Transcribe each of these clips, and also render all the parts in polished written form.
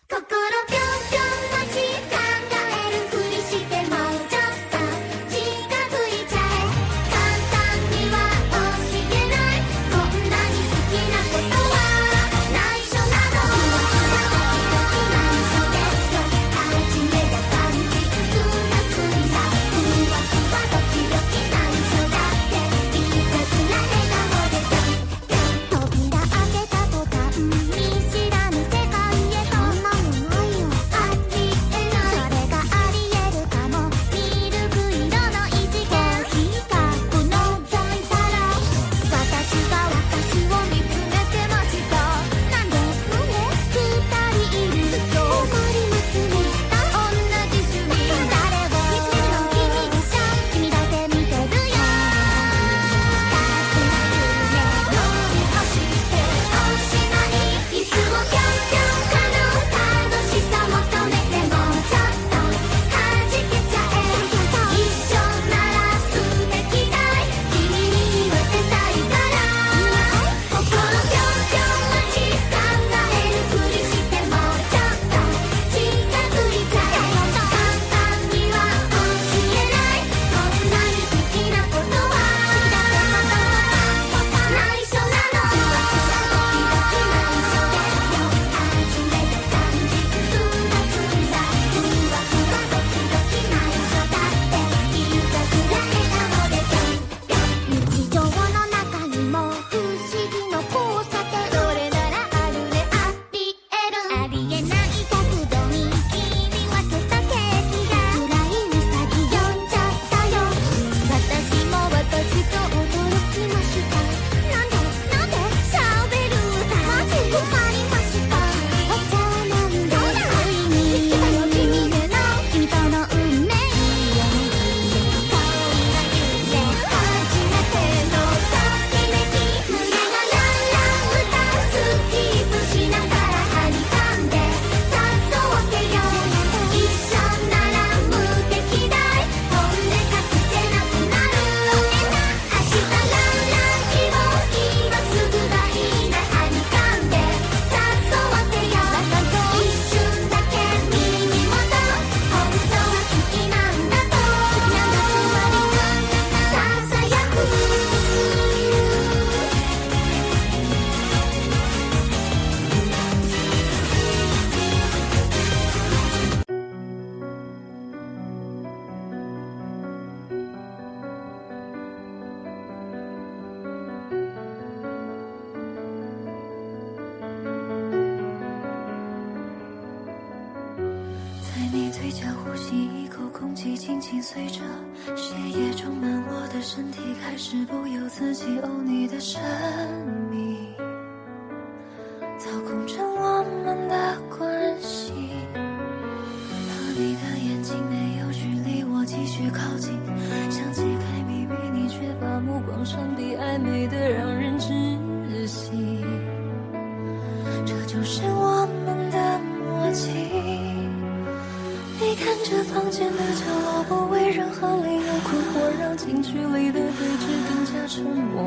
心ぴょんぴょん待ち考えるふりしてもうちょっと近づいちゃえ簡単には教えないこんなに好きなことは内緒なのドキドキ内緒ですよ初めた感じつらつらふわふわドキドキ内緒だっていたずら笑顔で扉開けた途端見知らぬ世界へそんなのないよありえないそれがありえるかもミルク色の異次元コーヒーカップ覗いたら私が私を見つめてましたなんで二人いるそうわかりますね同じ趣味誰を見つめるの君でしょ君だけ見てるよ乗り越しておしまいいつもぴょんぴょんかの楽しさ求めてもちょっと弾けちゃえ一緒なら素敵だい君に言わせたいから心ぴょんぴょん待ち考えるふりしてもちょっと近づいちゃえ簡単には教えないこんなに好きなことは内緒なのドキドキ内緒ですよ初めた感じつらつらふわふわドキドキ内緒だっていたずら笑顔で日常の中にも不思議の交差点それならあるねありえるありえない角度に切り分けたケーキが辛いウサギ呼んじゃったよ私も私と驚きましたなんで喋るさマジ困りましたお茶はなんでついに見つけたよ君への君との運命恋が夢初めてのときめき胸がランラン歌うスキップしながら張り噛んで誘ってよ一緒なら無敵だい本音隠せなくなる明日ランラン希望今すぐがいいな張り噛んで誘ってよ一瞬だけ耳元本当は好きなんだとつまりささやく在你嘴角呼吸一口空气，轻轻随着血液充满我的身体，开始不由自己哦，你的神秘操控着我们的关系，和你的眼睛没有距离，我继续靠近，想击开秘密，你却把目光闪避，暧昧的让人窒息，这就是我们的默契。你看着房间的角落，不为任何理由困惑，让近距离的对峙更加沉默。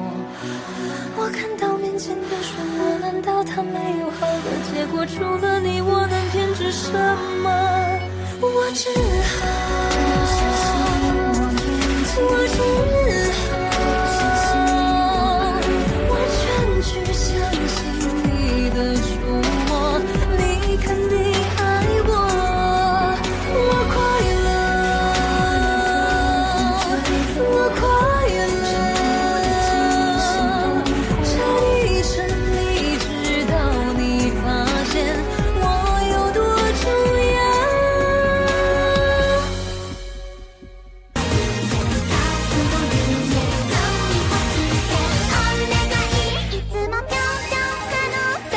我看到面前的漩涡，难道它没有好的结果？除了你，我能偏执什么？我只好，我全去相信你的触摸，你肯定爱我。我快乐，我快乐，这一生你直到你发现我有多重要。いつもぴょんぴょんかの楽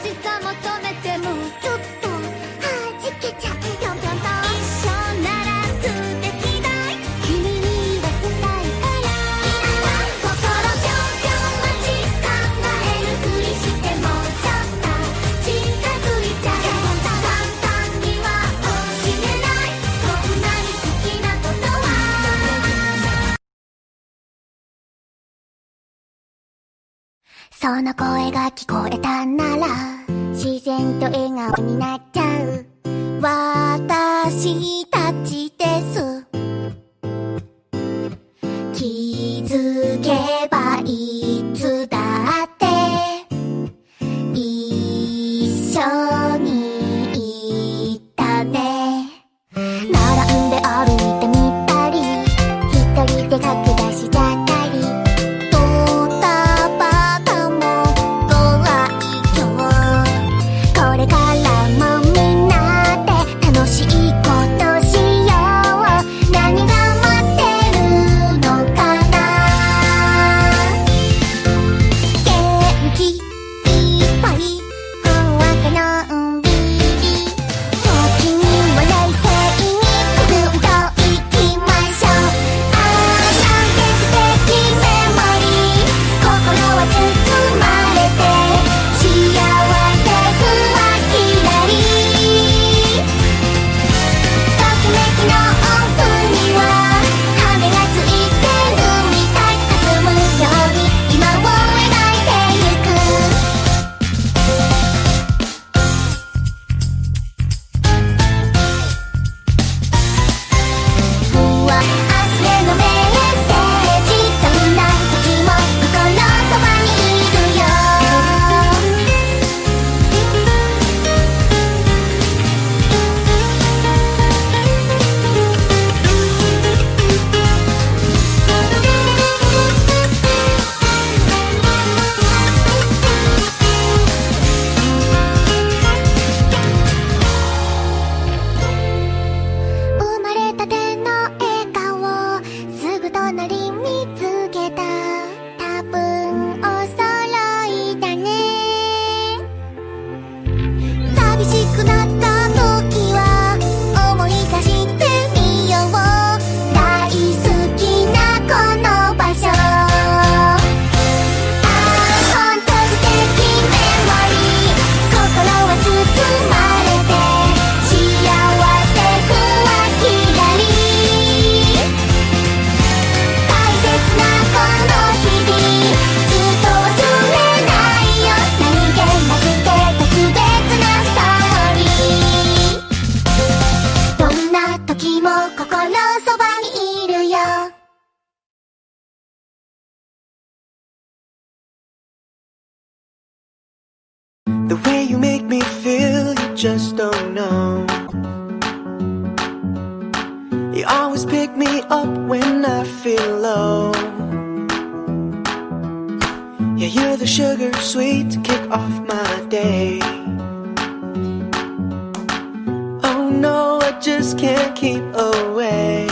しさ求めてもちょっと弾けちゃうぴょんぴょんと一緒なら素敵だい君に言わせたいから心ぴょんぴょん待ち考えるふりしてもちょっと近づいちゃえ簡単には教えないこんなに好きなことはその声が聞こえたなら自然と笑顔になっちゃう私たちです気づけばいつだって一緒にいたね並んで歩いてみたり一人で拡大しちゃったりドタバタもご愛嬌これからもみんなで楽しいことしよう何が待ってるのかな元気いっぱいほんわかのんびり時には冷静にぐんといきましょうああなんて素敵メモリー心は包まれて幸せふわきらりときめきのオフには羽がついてるみたい弾むように今を描いてゆくふわ明日へのメッセージどんな時も心そばにいるよ生まれたての笑顔すぐ隣見つけた多分お揃いだね寂しくなった時は思い出してみよう大好きなこの場所ああほんと素敵メモリー心は包まれて幸せふわきらり大切なこの日々ずっと忘れないよ何気なくて特別なストーリーどんな時も心そばにいるよThe way you make me feel, you just don't know. You always pick me up when I feel low. Yeah, you're the sugar sweet to kick off my day. Oh no, I just can't keep away.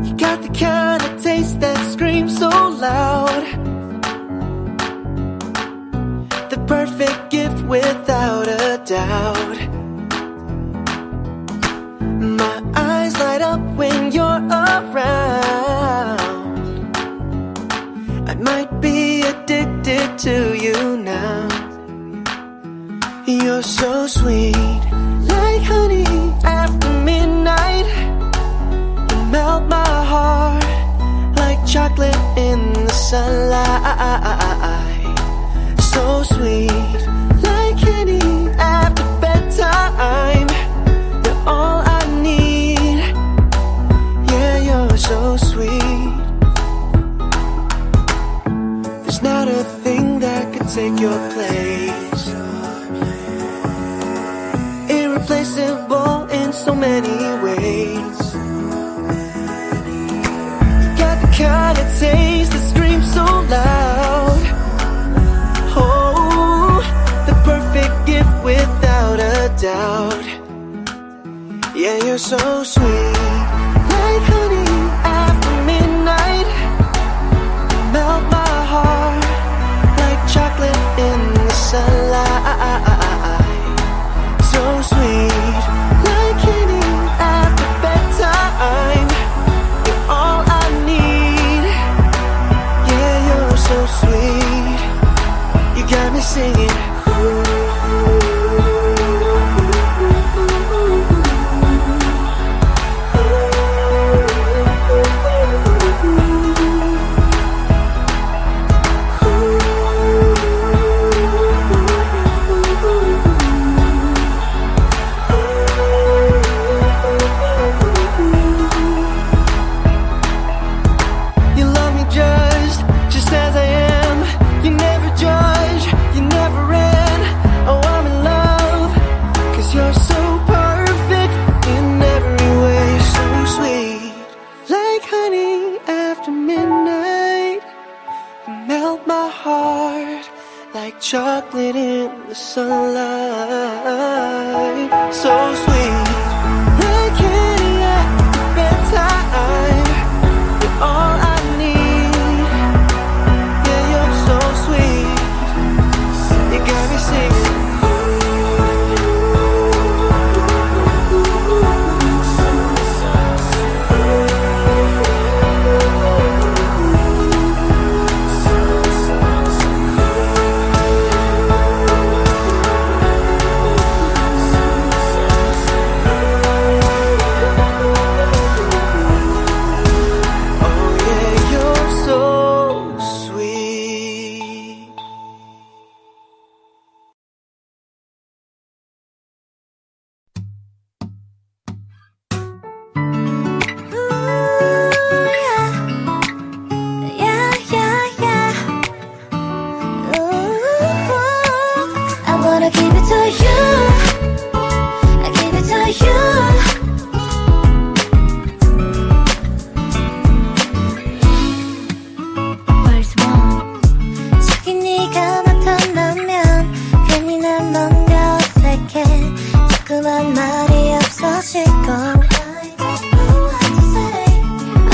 You got the kind of taste that screams so loud. The perfect gift without a doubt. My eyes light up when you're around. I might be addicted to you now. You're so sweet, like honey after midnight. You melt my heart like chocolate in the sunlight. So sweet, like honey after bedtime. You're all I need. Yeah, you're so sweet. There's not a thing that could take your place. Irreplaceable in so many ways. You got the kind of taste that screams so loud. Oh, the perfect gift without a doubt. Yeah, you're so sweet, like honey after midnight. You melt my heart like chocolate in the sunlight. So sweet, like honey after bedtime. You're all I need. Yeah, you're so sweet. You got me singing. melt my heart like chocolate in the sunlight. So sweet, like candy at bedtime. You're all I need. Yeah, you're so sweet. You got me singing.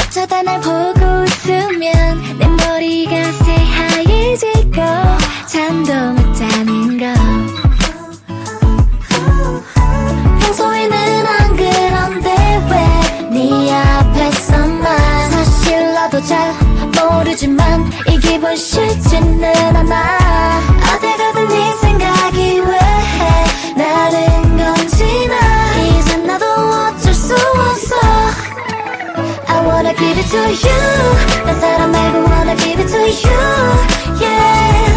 어쩌다 날 보고 웃으면 내 머리가 새하얘지고 잠도 못 자는 거. 평소에는 안 그런데 왜 네 앞에서만. 사실 나도 잘 모르지만 이 기분 싫지는 않아. 어딜 가든 네 생각이 왜 나는 건지 나 이젠 나도 어쩔 수 없어. I wanna give it to you. 난 사람 말고 wanna give it to you. Yeah.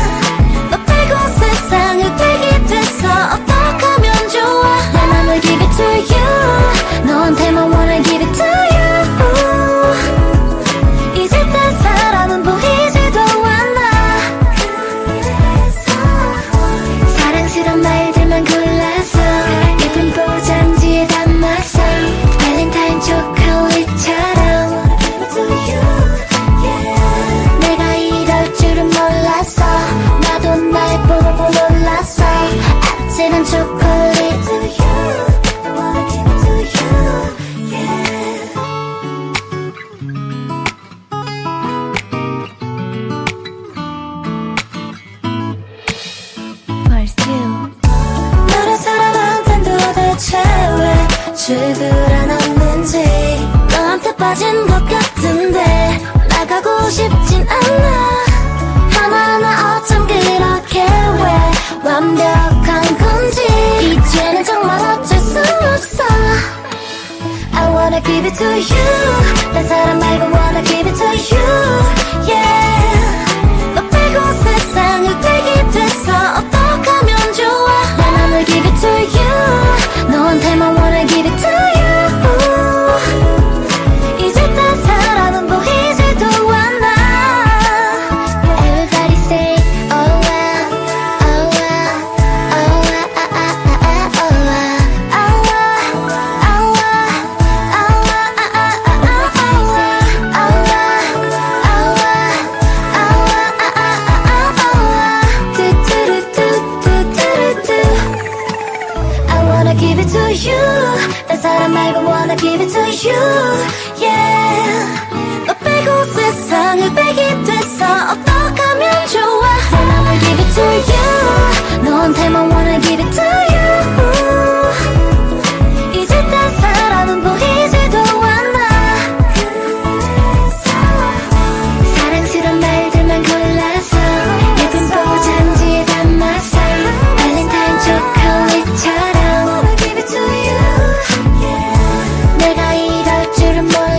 너 빼고 세상을 빼게 됐어. 어떡하면 좋아. 내 맘을 give it to you. 너한테만 wanna give it to you. 이제 딴 사람은 보이지도 않아. 사랑스러운 말들만 골라서 예쁜 포장지에 담아서 발렌타인 초콜릿처럼 내가 이럴 줄은 몰랐어. 나도 날 보고 놀랐어. 아찔한 초콜릿 너를 사랑한단 도대체 왜 출구를 안 없는지. 너한테 빠진 것 같은데 나가고 싶진 않아. 하나하나 어쩜 그렇게 왜 완벽한 건지 이제는 정말 어쩔 수 없어. I wanna give it to you. 난 사람 말고 wanna give it to you. Yeah. 너 빼고 세상을 빼게 됐어. 어떡하면 좋아. 내 맘을 give it to you. 너한테만 wanna give it to you. 이제 딴 사람은 보이지도 않아. Everybody say oh wow, oh wow, oh wow, oh wow, oh wow, oh wow, I wanna give it to you. 딴 사람 말고 wanna give it to you. Yeah. 너 빼고 세상을 빼게 됐어. 어떡하면 좋아. 내 맘을 give it to you. 너한테만 wanna give it to you. 이제 딴 사람은 보이지도 않아. 사랑스러운 말들만 골라서 예쁜 포장지에 담아서 발렌타인 초콜릿처럼 내가 이럴 줄은 몰랐어.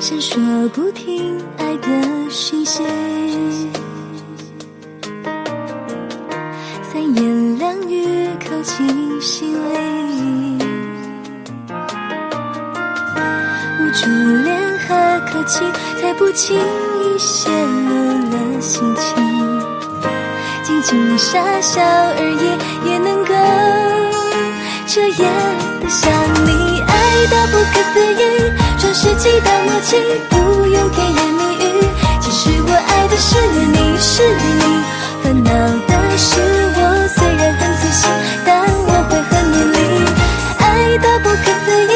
闪烁不停爱的讯息，三言两语扣进心里，无助联合客气，才不轻易泄露了心情，仅仅傻笑而已，也能够这样的想你，爱到不可思议，创世纪的默契，不用甜言蜜语，其实我爱的是你，是你，烦恼的是我，虽然很粗心，但我会很努力，爱到不可思议，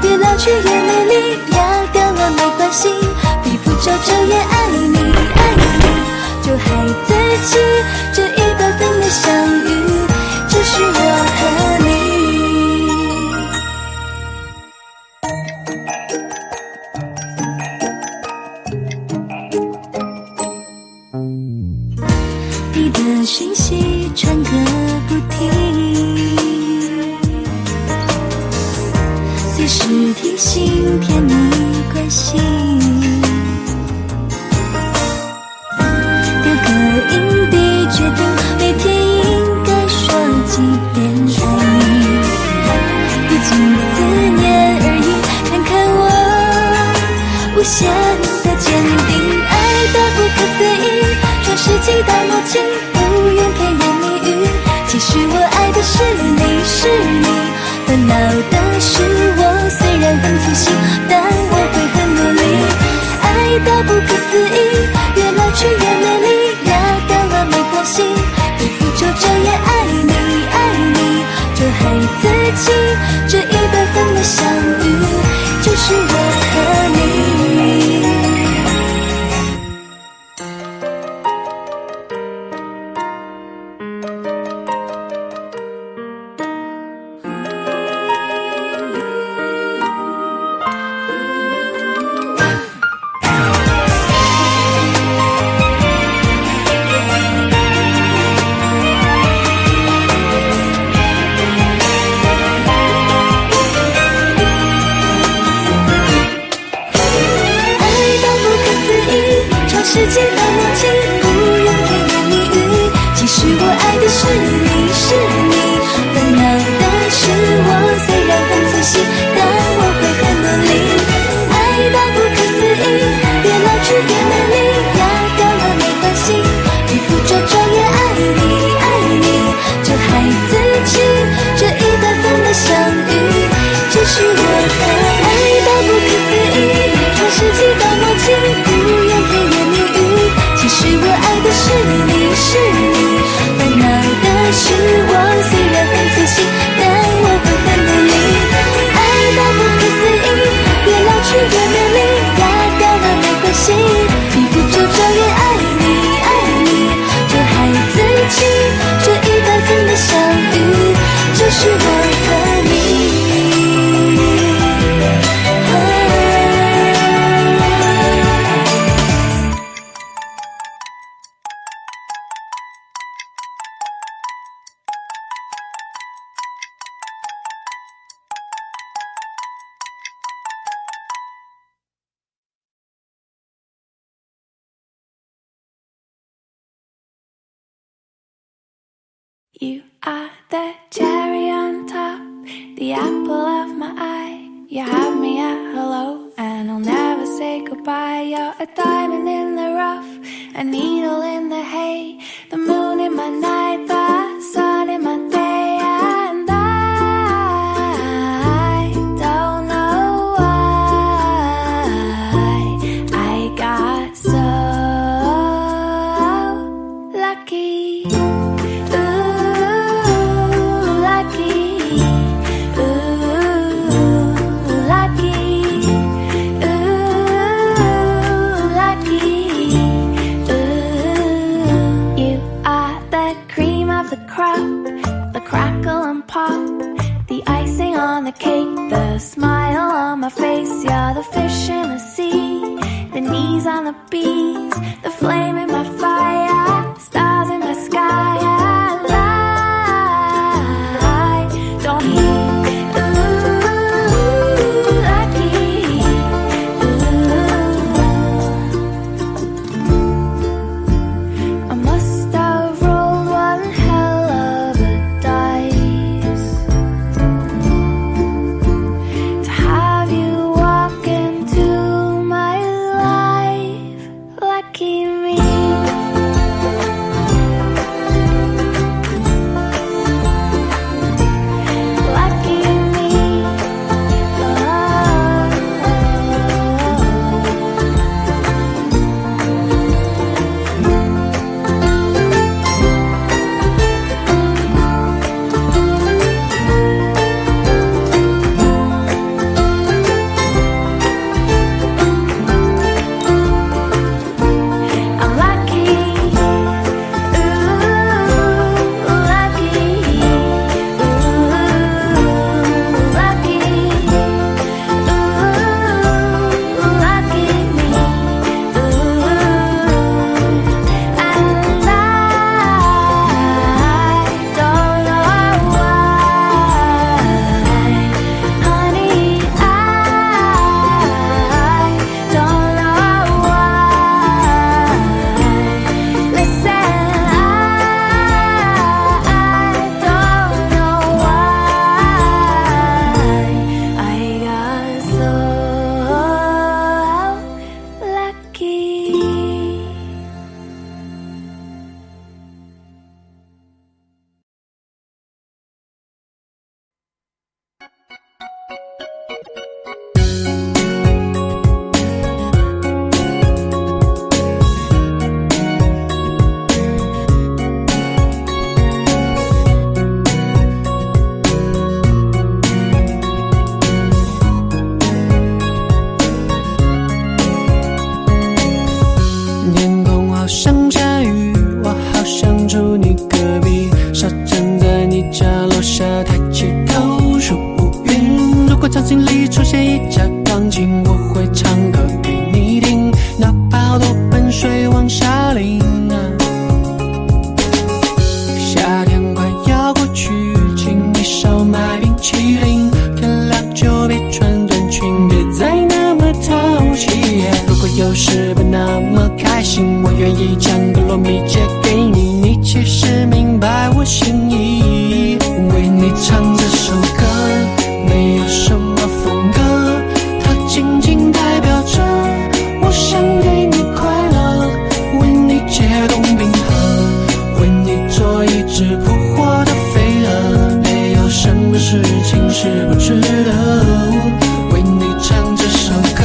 越老去越美丽，压掉了没关系，皮肤皱皱也爱你，爱你，就害自己，这100分的相遇，就是我和你。你的讯息传个不停，随时提醒甜蜜关系，丢个硬币决定每天应该说几遍爱你，不仅4年而已，看看我无限的坚定，爱到不可思议，创世纪的默契，不用甜言蜜语，其实我爱的是你，是你，烦恼的是我，虽然很粗心，但我会很努力，爱到不可思议，越老去越美丽，压掉了没关系，皮肤皱皱也爱你，爱你，就害自己，这100分的相遇，就是我和你。世界的默契，不用甜言蜜语，其实我爱的是你，是你，烦恼的是我，虽然很粗心，但我会很努力，爱到不可思议，越老去越美丽，压掉了没关系，皮肤皱皱也爱你，爱你，就害自己，这100分的相遇，就是我和你，爱到不可思议，创世纪的默契，不用甜言蜜语，其实我爱的是你，是你，烦恼的是我，虽然很粗心，但我会很努力，爱到不可思议，越老去越美丽，压掉了没关系，皮肤皱皱也爱你，爱你，就害自己，这100分的相遇，就是我和你。You are the cherry on top, the apple of my eye. You have me at hello, and I'll never say goodbye. You're a diamond in the rough, a needle in the hay, the moon in my night, the sun in my day. And I don't know why I got so lucky. The crackle and pop, the icing on the cake, the smile on my face. You're the fish in the sea, the knees on the bees, the flame in my fire, stars in my sky. I don't need lucky, 一架钢琴，我会唱歌给你听，哪怕多盆水往下淋啊。夏天快要过去，请你少买冰淇淋，天亮就别穿短裙，别再那么淘气。如果有时不那么开心，我愿意将个糯米借给你，你其实明白我心意。为你唱这首歌，没有什么风格，它仅仅代表着我想给你快乐，为你解冻冰河，为你做一只扑火的飞蛾，没有什么事情是不值得。为你唱这首歌，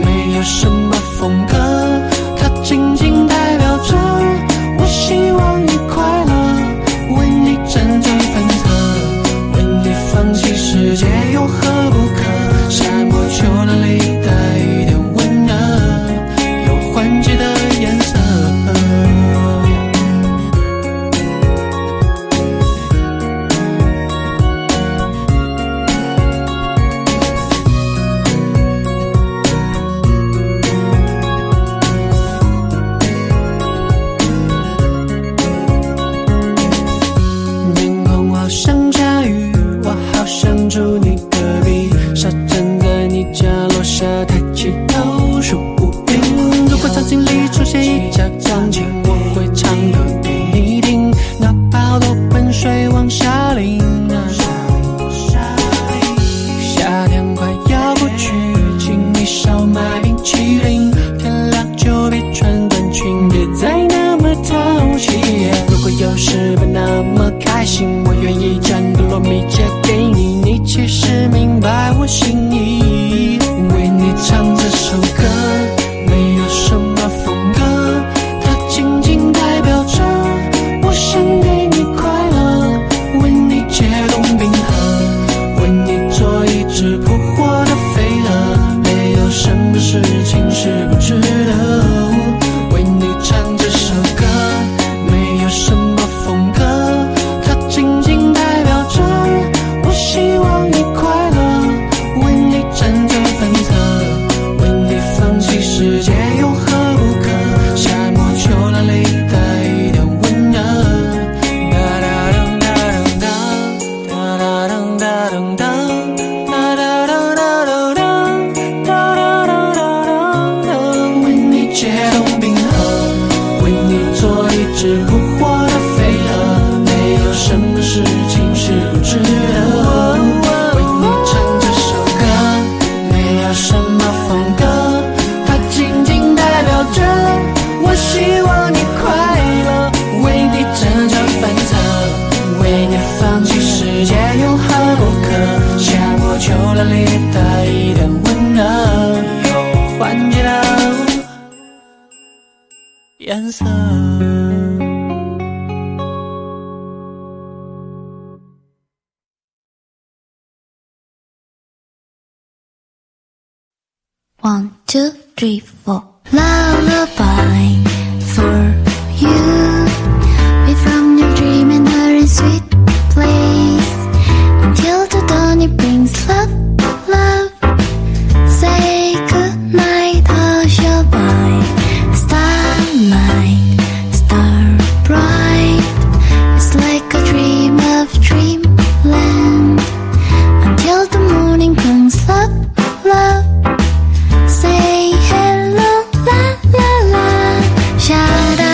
没有什么风格，它仅仅代表着我希望你快乐，为你辗转反侧，为你放弃世界有何不可？夏末秋凉里带一点温热，有缓解的颜色。天空好像下雨，我好想住你隔壁，沙站在你家楼下抬起头数不平。如果场景里出现一架钢琴，我会唱歌给你听，哪怕多盆水往下淋啊。夏天快要过去，请你少买冰淇淋，天亮就别穿短裙，别再那么淘气。如果有时不那么开心，我愿意将个糯米借给你，你其实明白我心意。为你唱这首歌，没有什么风格，它仅仅代表着我想给你快乐，为你解冻冰河，为你做一只扑火的飞蛾，没有什么事情是不值得。为你唱这首歌，没有什么风格，它仅仅代表着我希望你快乐，为你辗转反侧，为你放弃世界有何不可？夏末秋凉里带一点温热。哒哒噔哒噔哒，哒哒噔哒噔哒，哒哒噔哒噔哒，哒哒噔哒噔噔。为你解冻冰河，为你做一只扑火的飞蛾，没有什么事情是不值得。为你唱这首歌，没有什么风格，它仅仅代表着我希望你快乐，为你辗转反侧，为你放弃世界有何不可？夏末秋凉里带一点温热，有缓解的颜色。One, two, three, four. Lullaby for you. We from your dream and her in sweet place. Until the dawn it brings love, love. Say goodnight, hush your boy. Starlight, star bright. It's like a dream of dreamland. Until the morning comes, love, love. Say hello, la la la. Shout out.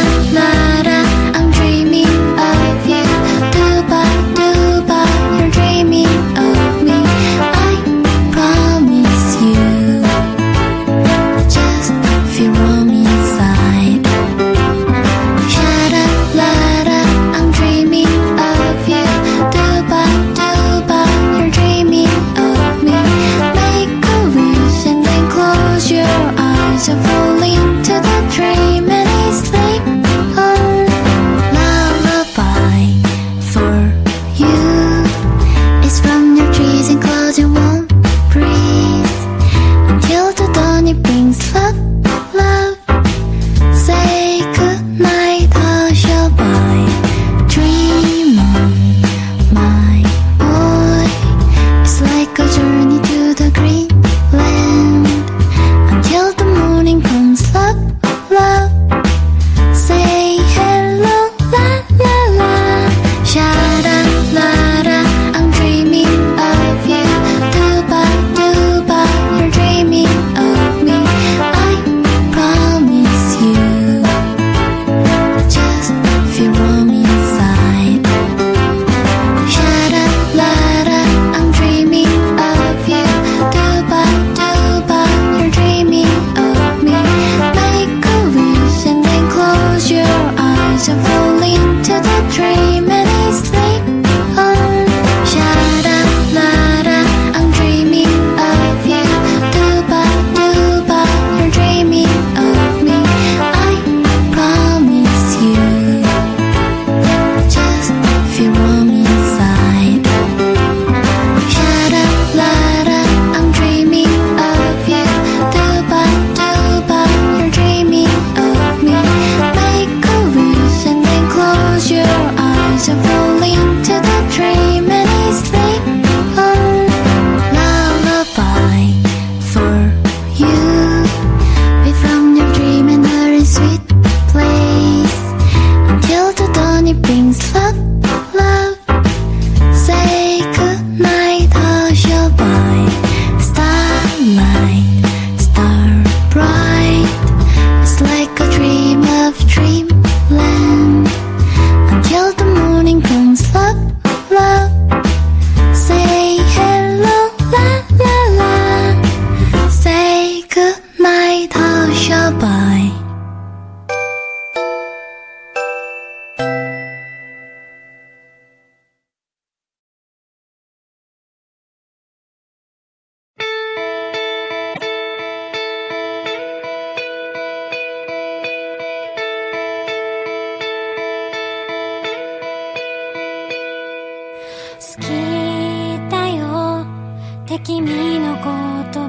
の言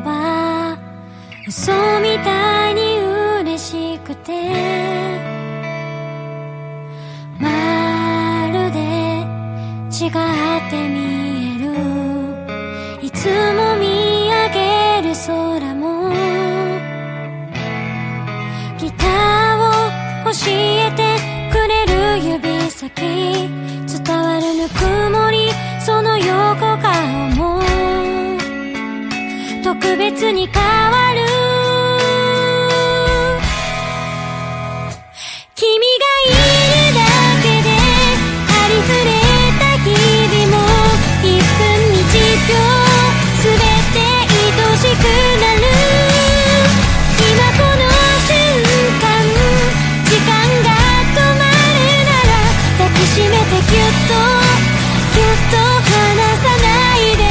葉嘘みたいに嬉しくてまるで違って見えるいつも見上げる空もギターを教えてくれる指先伝わるぬくもりその横顔も特別に変わる君がいるだけでありふれた日々も1分1秒すべて愛しくなる今この瞬間時間が止まるなら抱きしめてぎゅっとぎゅっと離さないで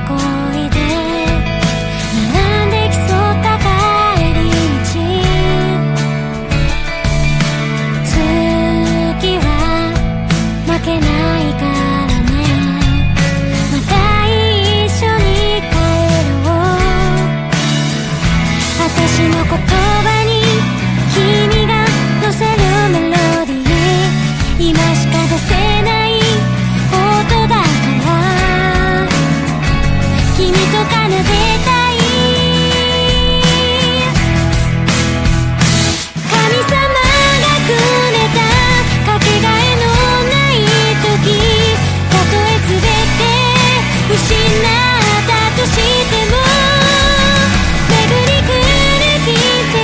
こいで並んで競った帰り道次は負けないからねまた一緒に帰ろう私の言葉に君が乗せるメロディー今しか出せない音だから君と奏でたい神様がくれたかけがえのない時たとえ全て失ったとしても巡り来る季節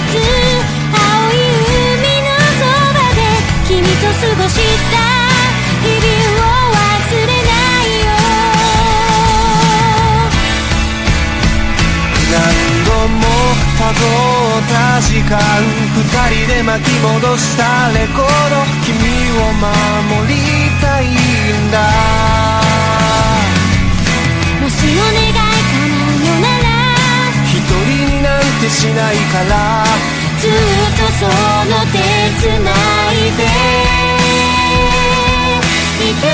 青い海のそばで君と過ごした日々を忘れないよ何度も数った時間二人で巻き戻したレコード君を守りたいんだもしお願い叶うのなら一人になんてしないからずっとその手つないでいて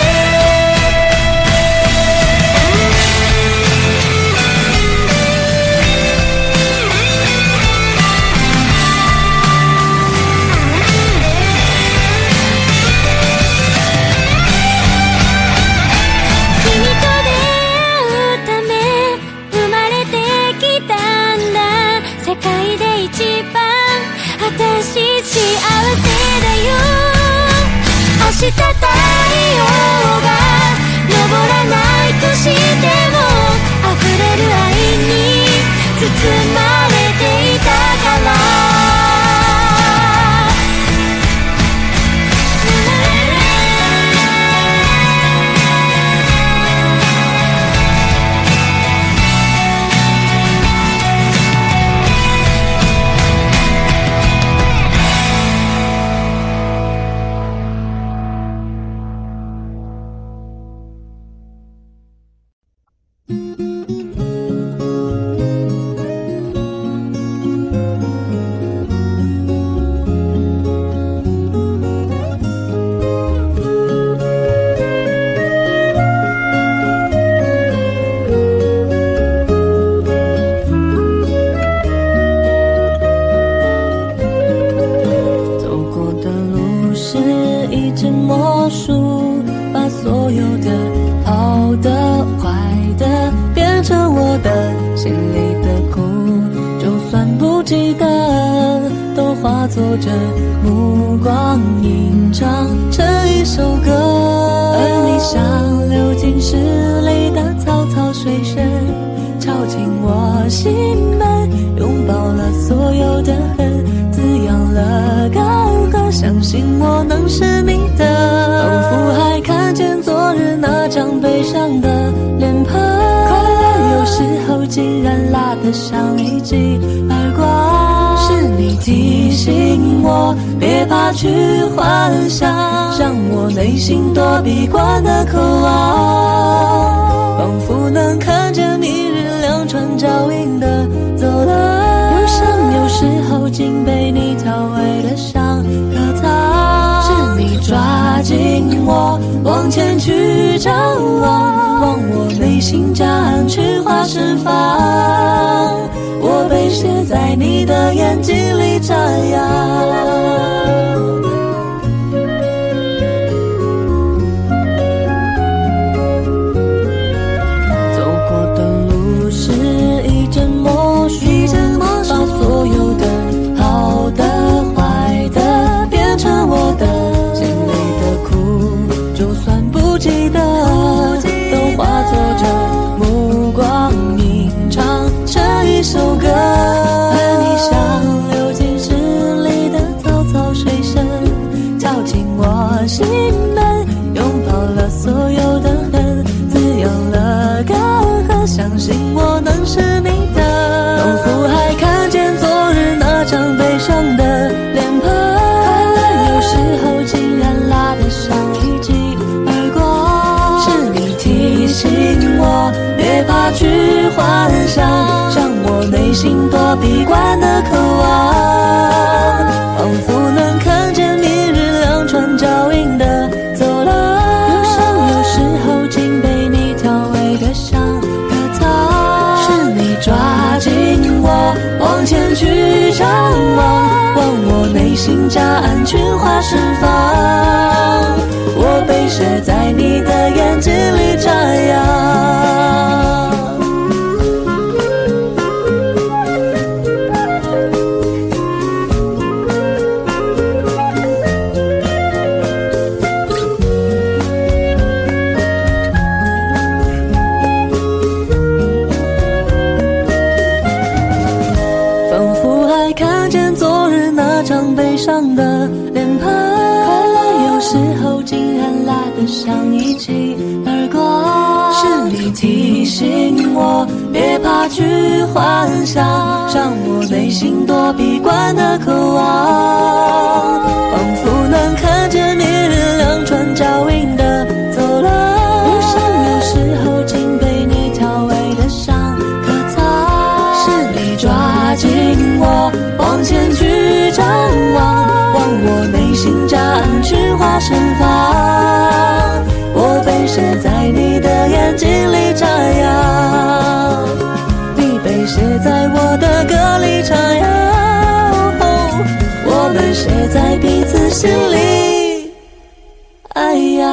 世界で一番私幸せだよ明日太陽が昇らないとしても溢れる愛に包まれていたから作着目光吟唱成一首歌，而你像流进诗里的草草水声，敲进我心门，拥抱了所有的恨，滋养了高歌，相信我能是你的。仿佛还看见昨日那张悲伤的脸庞，快乐有时候竟然辣得像一记耳光。是你提醒我别怕去幻想，让我内心多闭关的渴望。仿佛能看见明日两串脚印的走了。忧伤有时候竟被你调味的像颗糖，是你抓紧我往前去张望，往我内心夹岸去花释放。我被写在你的眼睛里眨样。把所有的好的坏的变成我的，心里的苦就算不记得，都化作这目光吟唱成一首歌。而你像流进诗里的草草水声，跳进我心门，拥抱了所有的恨，滋养了干涸，相信我能是你的。仿佛还看见昨日那张悲伤的脸庞，快乐有时候竟然拉得像一记耳光。是你提醒我别怕去幻想，让我内心多闭关的渴望。仿佛能看见明日两串脚印的走廊，忧伤有时候竟被你调味的像颗糖，是你抓紧我往前去张望，往我内心夹岸群花释放。我被写在你的眼睛里眨样。悲伤的脸庞，快乐有时候竟然拉得像一记耳光。是你提醒我别怕去幻想，让我内心多闭关的渴望。仿佛能看见明日两串脚印的走廊，忧伤有时候竟被你调味的像颗糖，是你抓紧我往前去张望，往我内心夹岸群花盛放。我被写在你的眼睛里眨样，你被写在我的歌里徜徉，我们写在彼此心里。哎呀，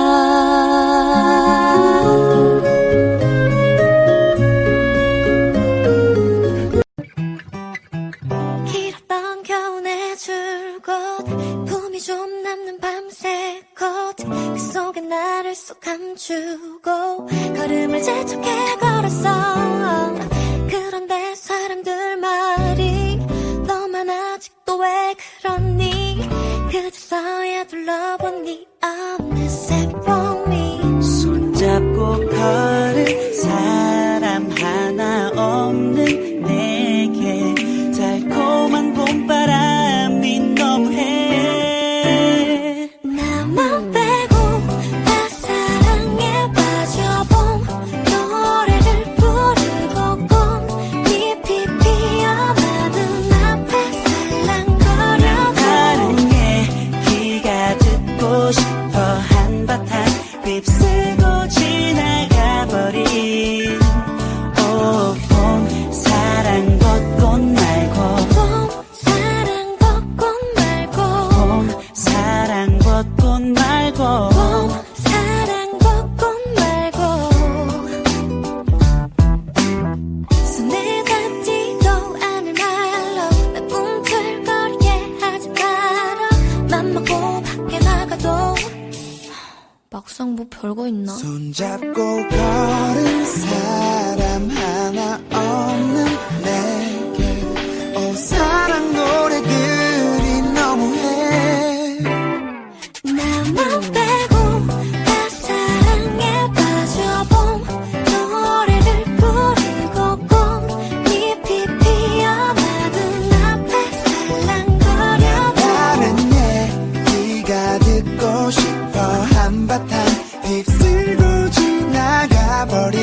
걸음을 재촉해 걸었어. 그런데 사람들 말이 너만 아직도 왜 그러니, 그저서야 둘러보니 어느새 봄이. 손잡고 걸을 사람 하나 없는 내게 달콤한 봄바람이 너무해. 나만 빼고 다 사랑에 빠져봄 노래를 부르고 꽃잎이 피어나던 앞에 살랑거려. 다른 얘기가 듣고 싶어. 한바탕 휩쓸고 지나가버린 봄 사랑 벚꽃 말고 봄 사랑 벚꽃 말고 봄 사랑 벚꽃 말고 봄 사랑 벚꽃 말고. 손을 닿지도 않을 말로 나 꿈틀거리게 하지 마라. 맘 먹고 밖에 나가도 막상 뭐 별거 있나? 손잡고 걸은 사람 하나 없는 내게 사랑 노래들이 너무해. 나만 빼고 다 사랑에 빠져봄 노래를 부르고 꽃잎이 피어나던 앞에 살랑거려. 다른 얘기가 듣고 싶어. 한바탕 휩쓸고 지나가버린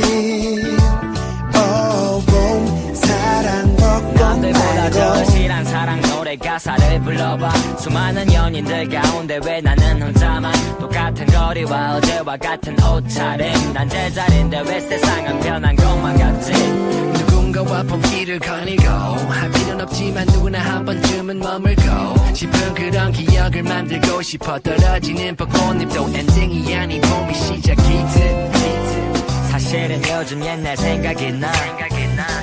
노래 가사를 불러봐. 수많은 연인들 가운데 왜 나는 혼자만 똑같은 거리와 어제와 같은 옷차림. 난 제자리인데 왜 세상은 변한 것만 같지. 누군가와 봄길을 거닐고 할 필요는 없지만 누구나 한 번쯤은 머물고 싶은 그런 기억을 만들고 싶어. 떨어지는 벚꽃잎도 엔딩이 아닌 봄이 시작이듯. 사실은 요즘 옛날 생각이 나.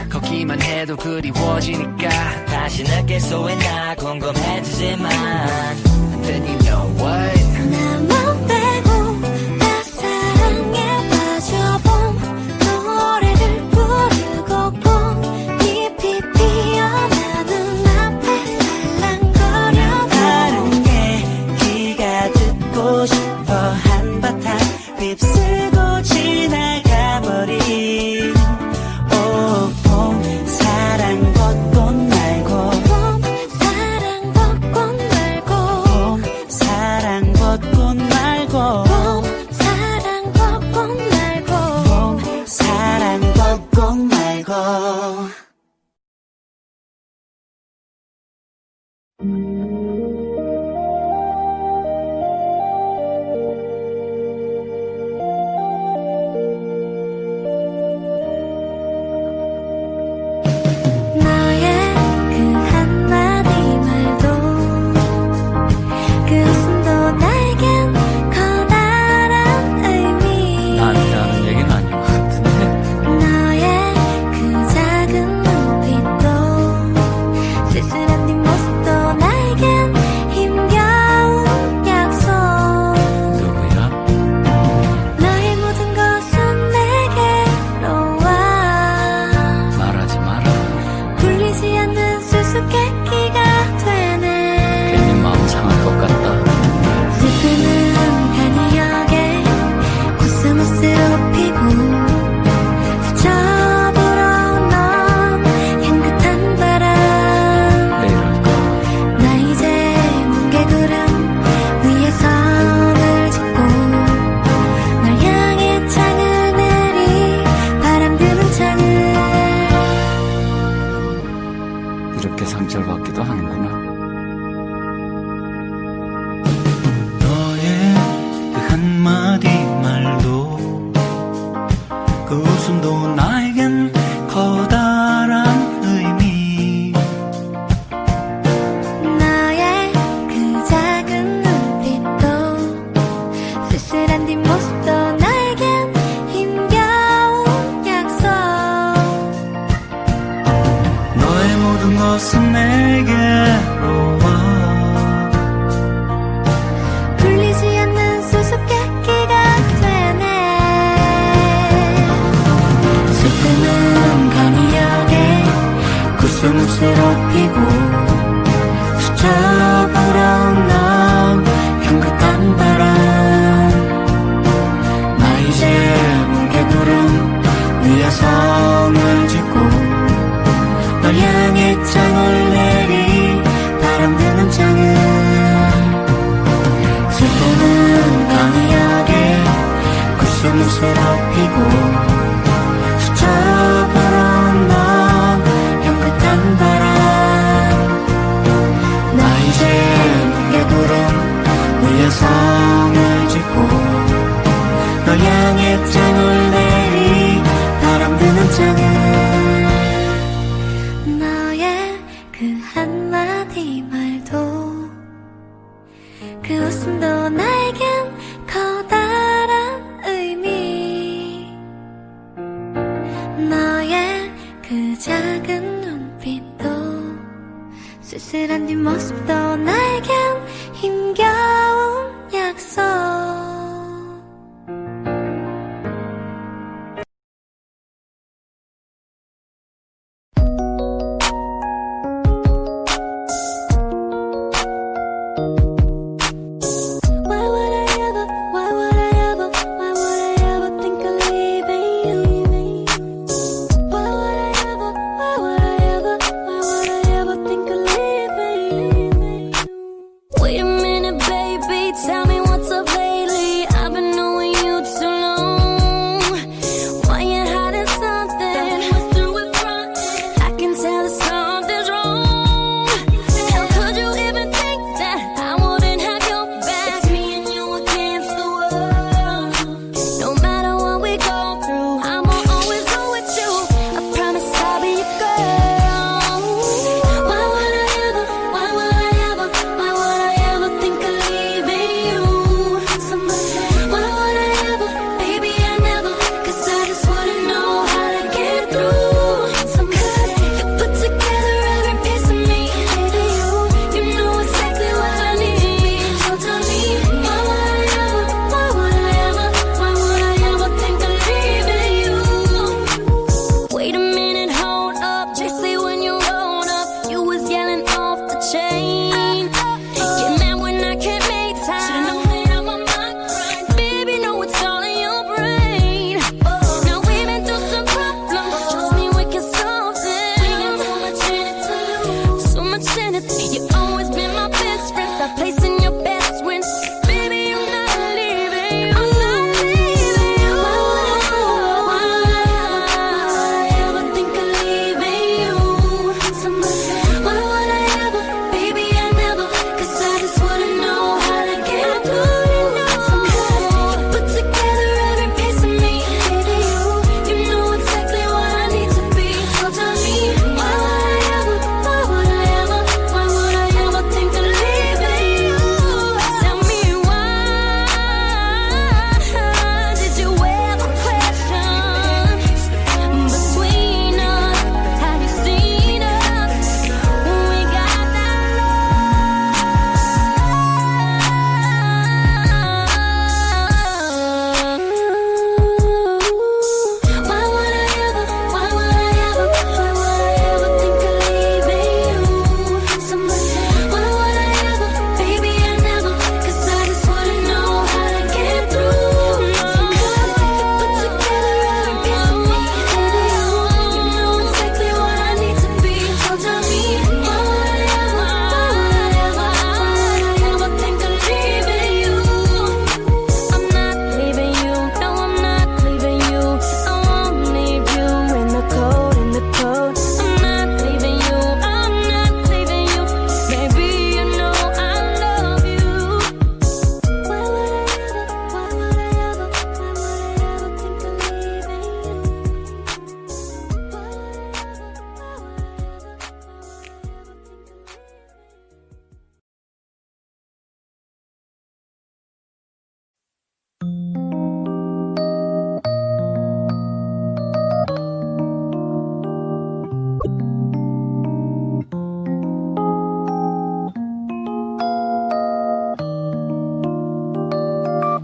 걷기만 해도 그리워지니까 다시 느낄 수 있나 궁금해지지만 Then you know what 나만 빼고 다 사랑에 빠져본 노래를 부르고 꽃잎이 피어나 눈앞에 살랑거려. 다른 얘기가 듣고 싶어. 한바탕 휩쓰고 지나가버린 봄 사랑 벚꽃 말고 봄 사랑 벚꽃 말고 봄 사랑 벚꽃 말고 봄 사랑 벚꽃 말고 봄 사랑 벚꽃 말고. 너의 그 한마디 말도 그 웃음도 나에겐 커다란 의미. 나한테 하는 얘기는 아닌 것 같은데. 너의 그 작은 눈빛도 쓸쓸한 뒷모습도 나에겐 힘겨운 약속. 누구야? 너의 모든 것은 내게로 와. 말하지 마라. 굴리지 않는 수수께끼가 되네. 괜히 마음 상할 것 같다. 슬픔은 간이역에 코스모스로 피고 스쳐 불어온 향긋한 바람. 왜 이럴까? 나 이제 뭉게구름 위에 선을 짓고 널 향해 창을 내리 바람 드는 창을. 이렇게 상처를 받기도 하는구나. 너의 그 한마디 말도 그 웃음도 나에겐 커다란 의미. 너의 그 작은 눈빛도 쓸쓸한 뒷모습도 나에겐 힘겨운 약속. 너의 모든 것은 내게로 와. 굴리지 않는 수수께끼가 되네. 슬픔은 간이역에 코스모스로 피고 스쳐 불어온 향긋한 바람. 나 이제 뭉게구름 위에 선을 짓고 널 향해 창을 내리 바람 드는 창을. 슬픔은 간이역에 코스모스로 피고 스쳐 불어온 향긋한 바람. 나 이제 뭉게구름 위에 선을 짓고 널 향해 창을 내리 바람 드는 창을. 너의 그 한마디 말도 그 웃음도 나에겐 커다란 의미. 너의 그 작은 눈빛도 쓸쓸한 뒷모습도 나에겐 힘겨운 약속. Why would I ever, why would I ever, why would I ever think of leaving you? Why would I ever, why would I ever, why would I ever think of leaving you? Wait a minute,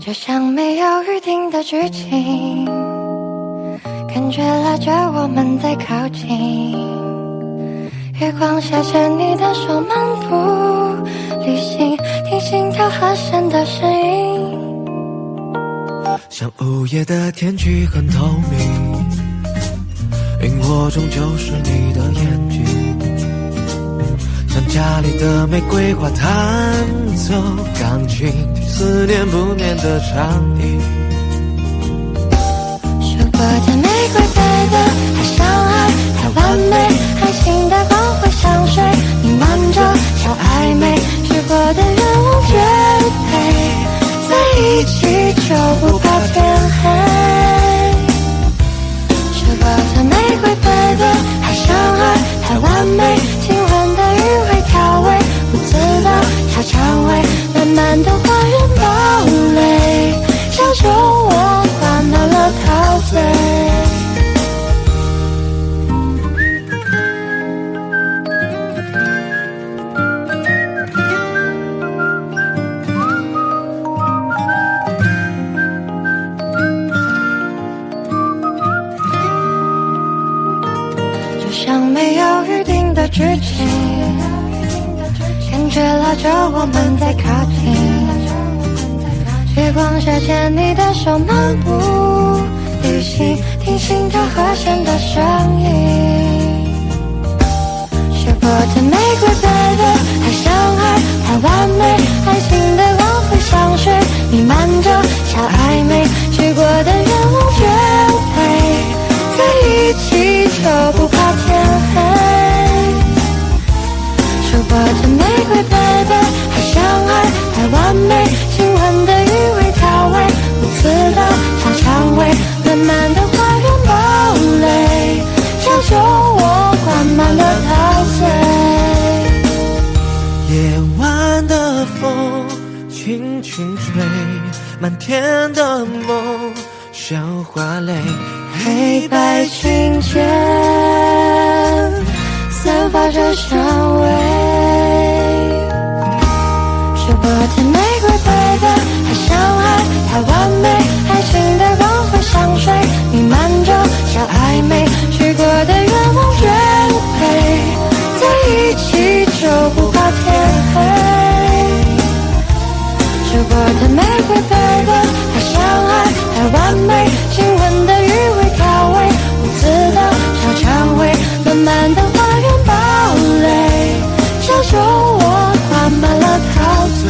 就像没有预定的剧情，感觉拉着我们在靠近。月光下牵你的手漫步旅行，听心跳和弦的声音。像午夜的天气很透明，萤火终究是你的眼睛，像家里的玫瑰花弹奏钢琴，听思念不眠的长音。说过的玫瑰白的太像爱，太完美，爱情的光辉像水弥漫着小暧昧，许过的愿望绝配，在一起就不怕天黑。说过的玫瑰白的太像爱，太完美，今晚的余味调味，不知道小蔷薇，满满的花园堡垒，小酒窝灌满了陶醉。就像没有预定的剧情，感觉拉着我们在靠近。月光下牵你的手漫步旅行，听心跳和弦的声音。说过的玫瑰白的太像爱，太完美，爱情的光辉像水弥漫着小暧昧，许过的愿望绝配，在一起就不怕天黑。说过的玫瑰白的太像爱，太完美，今晚的余味调味，不知道小蔷薇，满满的花园堡垒，小酒窝灌满了陶醉。夜晚的风轻轻吹，满天的梦像花蕾，黑白琴键散发着香味。说过的玫瑰白的太像爱，太完美，爱情的光辉像水弥漫着小暧昧，许过的愿望绝配，在一起就不怕天黑。说过的玫瑰白的太像爱，太完美，今晚的余味调味，不知道小蔷薇，满满的花园堡垒，小酒窝灌满了陶醉。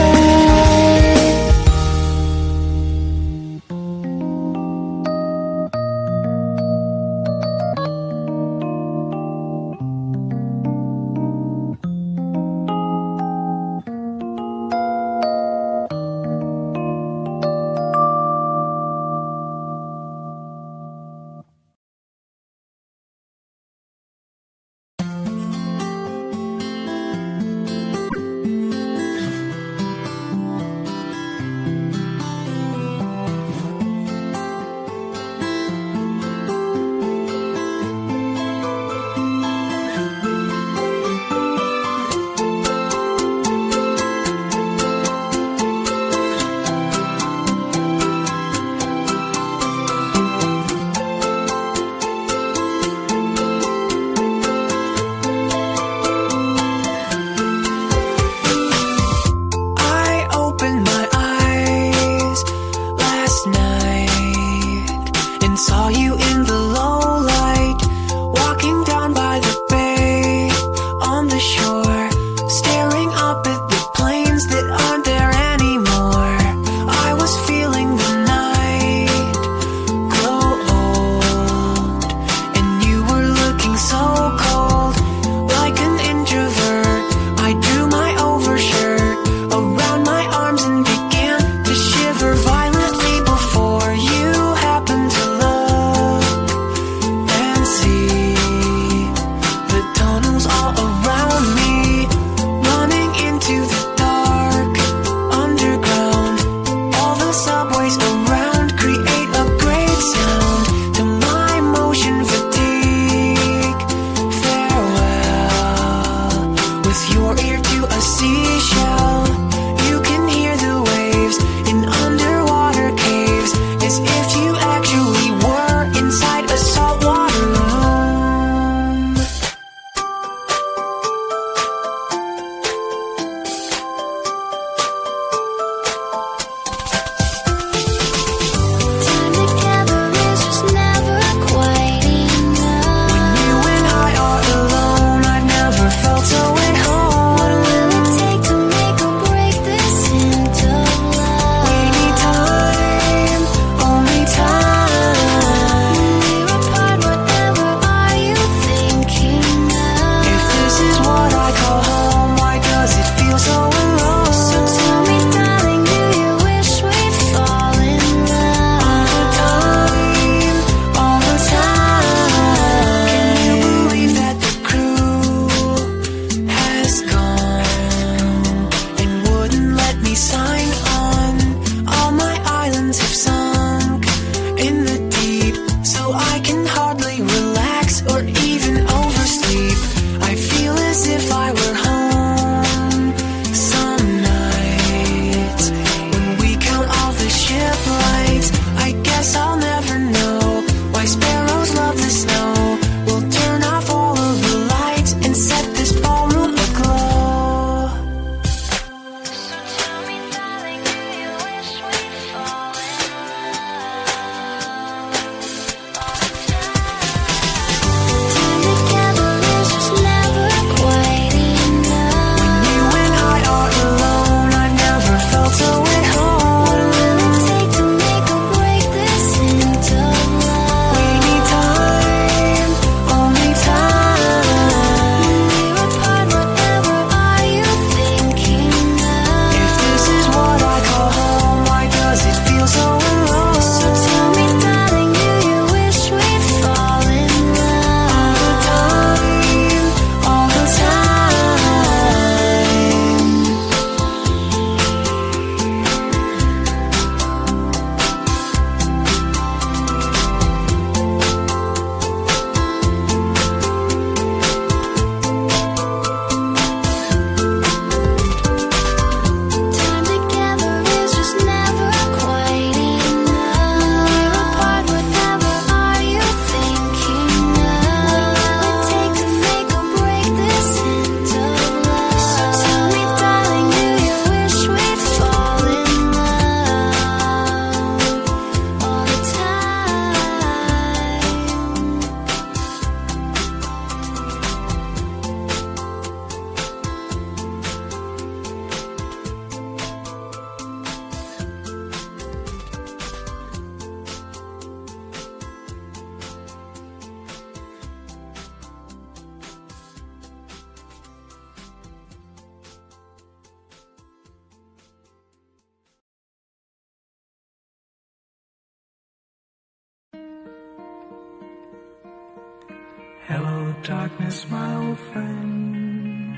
Hello, darkness, my old friend.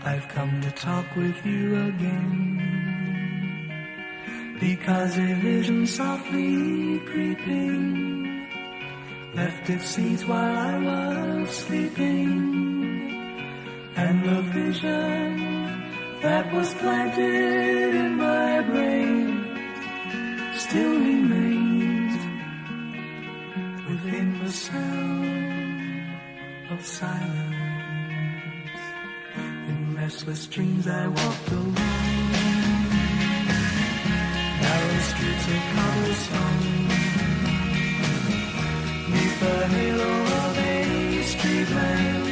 I've come to talk with you again, because a vision softly creeping left its seeds while I was sleeping, and the vision that was planted in my brain still remains within the sound of silence. In restless dreams I walked alone, narrow streets of cobblestone, neath the halo of a street lamp.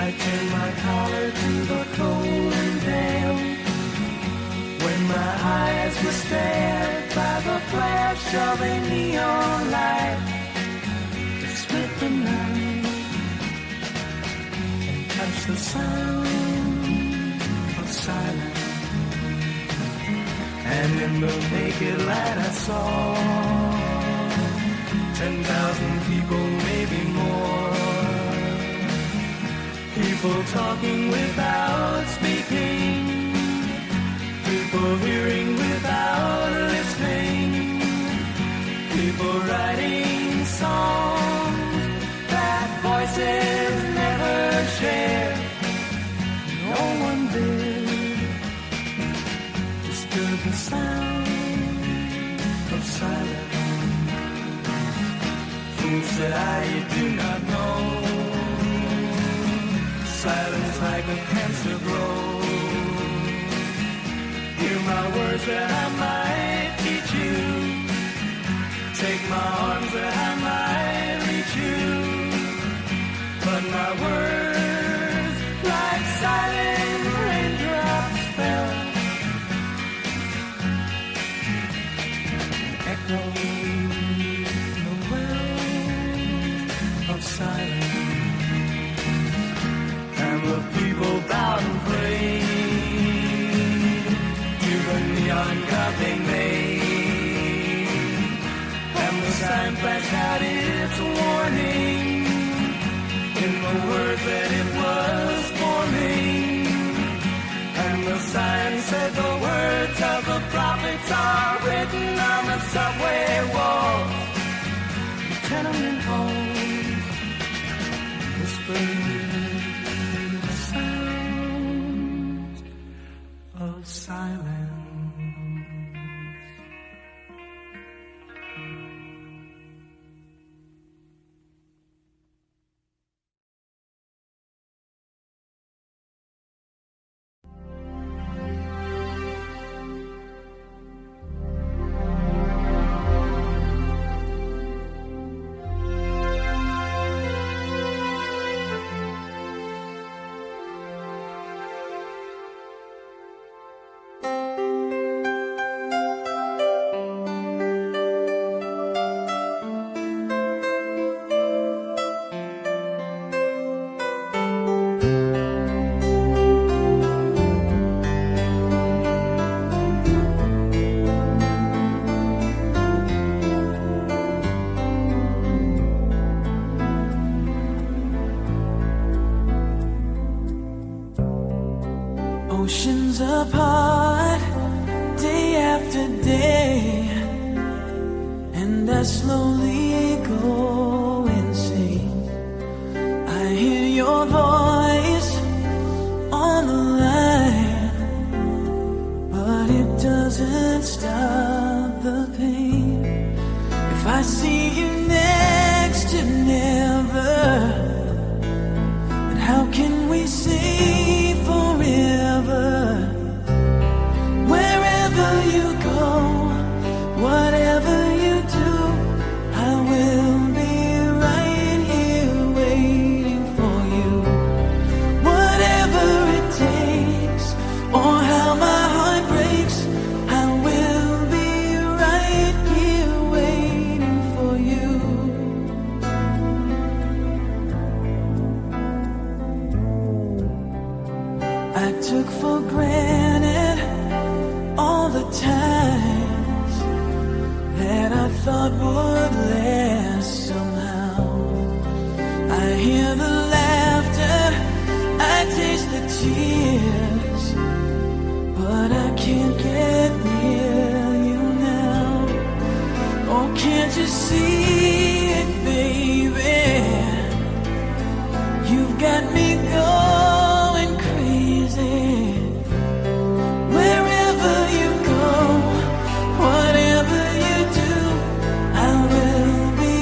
I turned my collar to the cold and damp, when my eyes were stared by the flash of a neon light that split the night and touched the sound of silence. And in the naked light I saw 10,000 people, maybe more, people talking without speaking, people hearing without listening, people writing songs that voices never share. No one did disturb the sound of silence. Fools said you do not know, silence like a cancer grows. Hear my words that I might teach you, take my arms that I might reach you, but my words like silent raindrops fell, echoing the well of silence. And the people bowed and prayed to the neon god they made, and the sign flashed out its warning in the words that it was forming. And the sign said the words of the prophets are written on the subway walls, the tenement halls, whispering the sound of silence. Oceans apart, day after day, and I slowly go insane. I hear your voice on the line, but it doesn't stop the pain. If I see you next to never, then how can we say forever? Wherever you go, whatever you do, I will be right here waiting for you. Whatever it takes, or how my heart breaks, I will be right here waiting for you. I took for granted all the times that I thought would last somehow. tears, but I can't get near you now. Oh, can't you see it, baby? You've got me going crazy. Wherever you go, whatever you do, I will be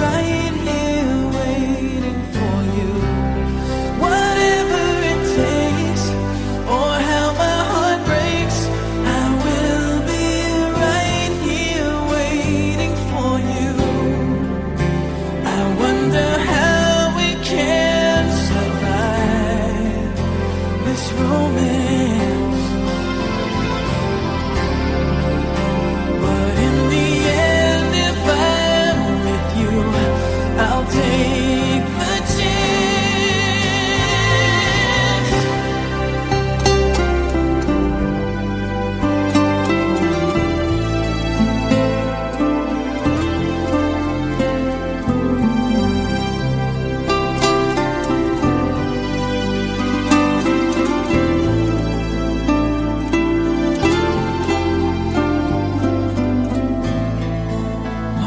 right here waiting for you. Whatever it takes, or how my heart breaks, I will be right here waiting for you. I wonder how we can survive this romance. But in the end, if I'm with you, I'll take the chance.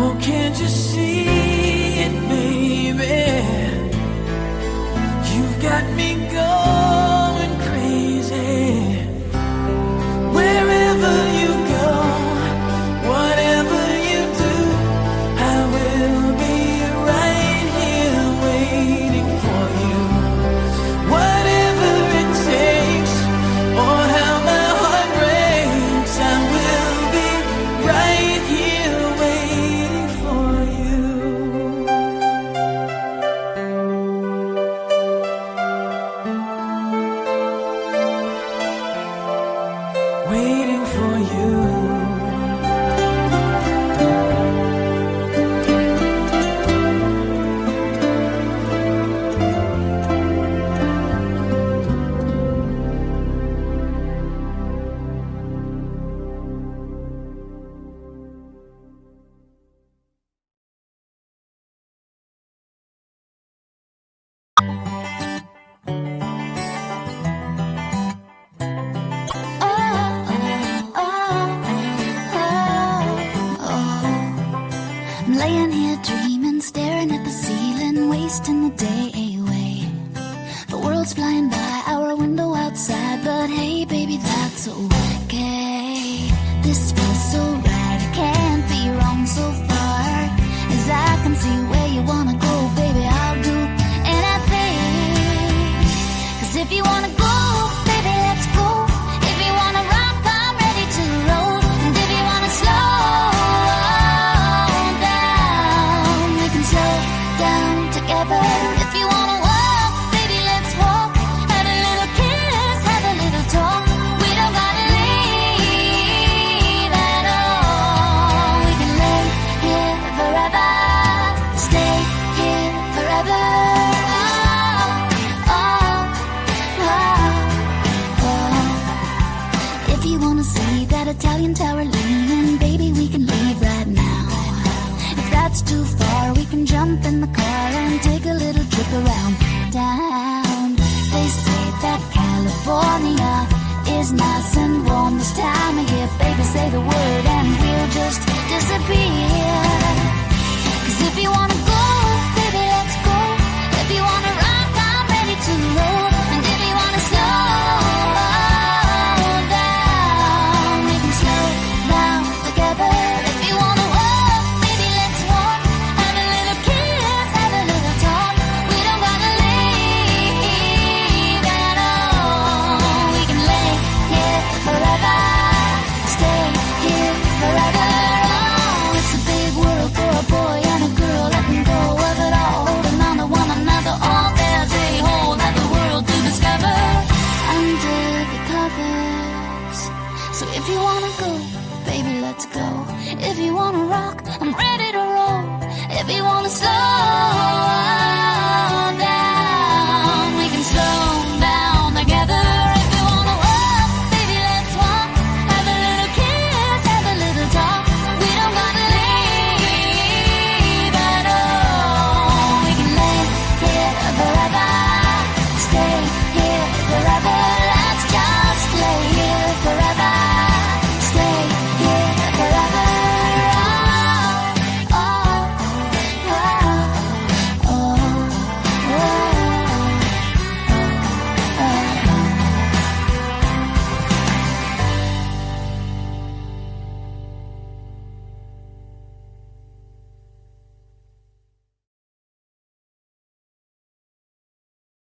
Oh, can't you see it, baby? You've got me going crazy. Wherever you go, whatever you do, I will be right here waiting for you. Whatever it takes, or how my heart breaks, I will be right here waiting for you. Waiting for you. I'm laying here dreaming, staring at the ceiling, wasting the day away. The world's flying by our window outside, but hey, baby, that's okay. This feels so right, it can't be wrong so far. As I can see where you wanna go, baby, I'll do anything. 'Cause if you wanna go, baby, let's go. If you wanna rock, I'm ready to roll. And if you wanna slow down, we can slow down together. If you wanna walk, baby, let's walk. Have a little kiss, have a little talk. We don't gotta leave at all. We can lay here forever, stay here forever. If you wanna see that Italian tower leaning, baby, we can leave right now. If that's too far, we can jump in the car and take a little trip around town. They say that California is nice and warm this time of year. Baby, say the word and we'll just disappear. 'Cause if you wanna